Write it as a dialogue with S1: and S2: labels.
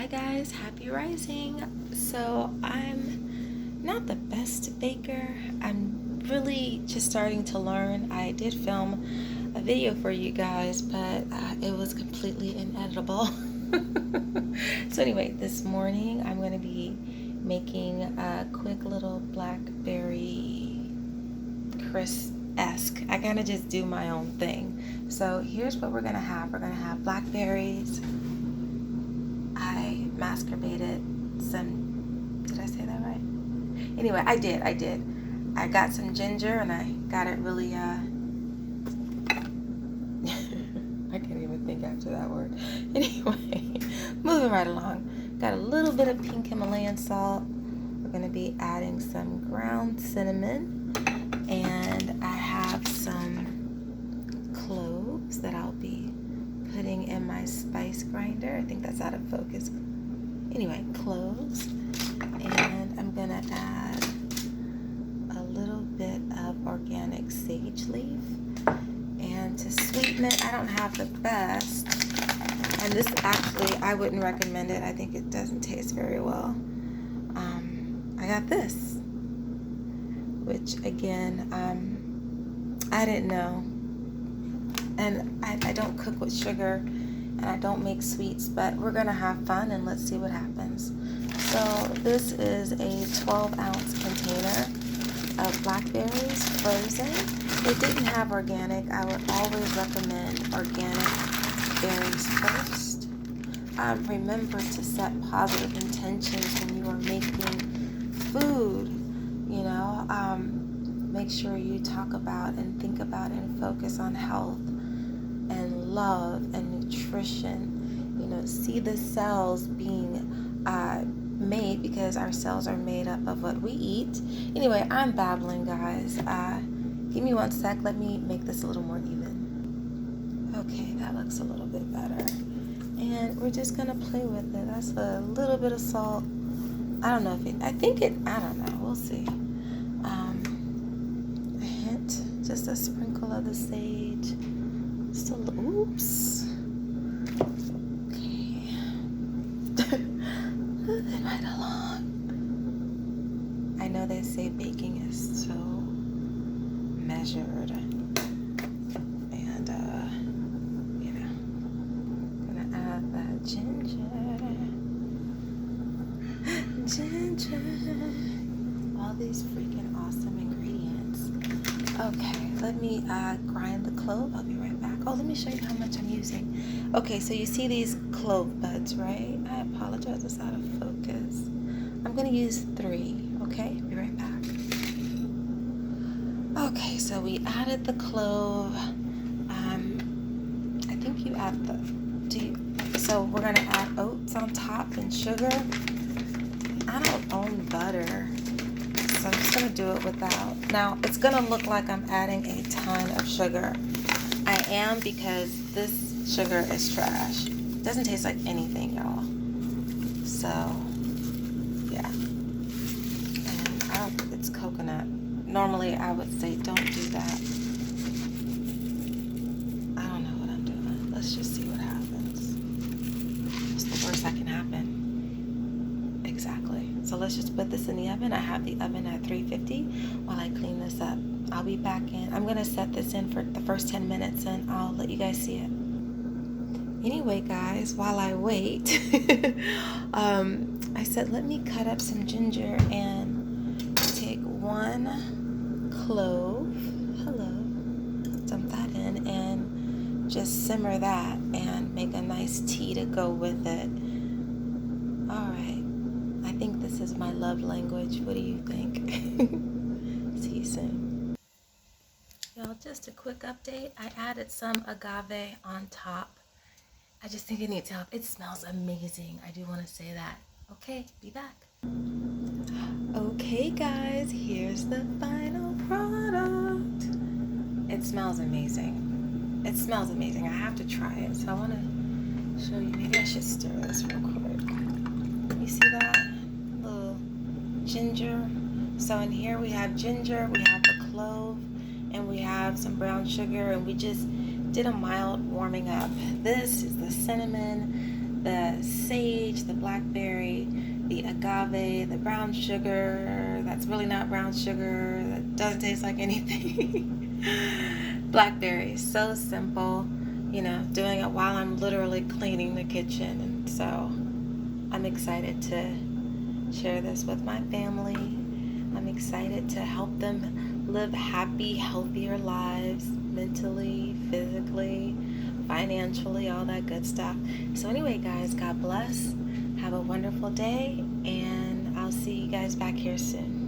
S1: Hi guys, happy rising. So I'm not the best baker. I'm really just starting to learn. I did film a video for you guys, but it was completely inedible. So anyway, this morning I'm going to be making a quick little blackberry crisp-esque. I kind of just do my own thing. So here's what we're going to have. We're going to have blackberries. I masturbated some, did I say that right? Anyway, I did. I got some ginger and I got it really, I can't even think after that word. Anyway, moving right along. Got a little bit of pink Himalayan salt. We're going to be adding some ground cinnamon. And I have some cloves that I'll be putting in my spice grinder. I think that's out of focus. Anyway, cloves. And I'm gonna add a little bit of organic sage leaf. And to sweeten it, I don't have the best. And this actually, I wouldn't recommend it. I think it doesn't taste very well. I got this, which again, I didn't know. And I don't cook with sugar and I don't make sweets, but we're gonna have fun and let's see what happens. So this is a 12-ounce container of blackberries frozen. They didn't have organic. I would always recommend organic berries first. Remember to set positive intentions when you are making food, you know. Make sure you talk about and think about and focus on health and love and nutrition. You know, see the cells being made, because our cells are made up of what we eat. Anyway, I'm babbling, guys. Give me one sec. Let me make this a little more even. Okay, that looks a little bit better. And we're just gonna play with it. That's a little bit of salt. I don't know if it, I don't know. We'll see. A hint, just a sprinkle of the sage. Just a little, oops. Okay. Moving right along. I know they say baking is so measured. And, you know, gonna add that ginger. All these freaking awesome ingredients. Okay, let me grind the clove. I'll be right back. Oh, let me show you how much I'm using. Okay, so you see these clove buds, right? I apologize, it's out of focus. I'm gonna use 3, okay? Be right back. Okay, so we added the clove. I think you add so we're gonna add oats on top and sugar. I don't own butter, so I'm just gonna do it without. Now, it's gonna look like I'm adding a ton of sugar. I am, because this sugar is trash. It doesn't taste like anything, y'all. So, yeah. And I don't think it's coconut. Normally, I would say don't do that. I don't know what I'm doing. Let's just see what happens. What's the worst that can happen? Exactly. So let's just put this in the oven. I have the oven at 350 while I clean this up. I'll be back in. I'm going to set this in for the first 10 minutes and I'll let you guys see it. Anyway, guys, while I wait, I said let me cut up some ginger and take 1 clove. Hello. Dump that in and just simmer that and make a nice tea to go with it. All right. I think this is my love language. What do you think? See you soon. Y'all, just a quick update. I added some agave on top. I just think it needs help. It smells amazing. I do want to say that. Okay, be back. Okay, guys, here's the final product. It smells amazing. It smells amazing. I have to try it. So I want to show you. Maybe I should stir this real quick. You see that? Little ginger. So in here we have ginger, we have the clove, and we have some brown sugar, and we just did a mild warming up. This is the cinnamon. the sage, the blackberry, the agave, the brown sugar that's really not brown sugar, that doesn't taste like anything. Blackberry, so simple, doing it while I'm literally cleaning the kitchen. And so I'm excited to share this with my family. I'm excited to help them live happy, healthier lives, mentally, physically, financially, all that good stuff. So anyway, guys, God bless. Have a wonderful day, and I'll see you guys back here soon.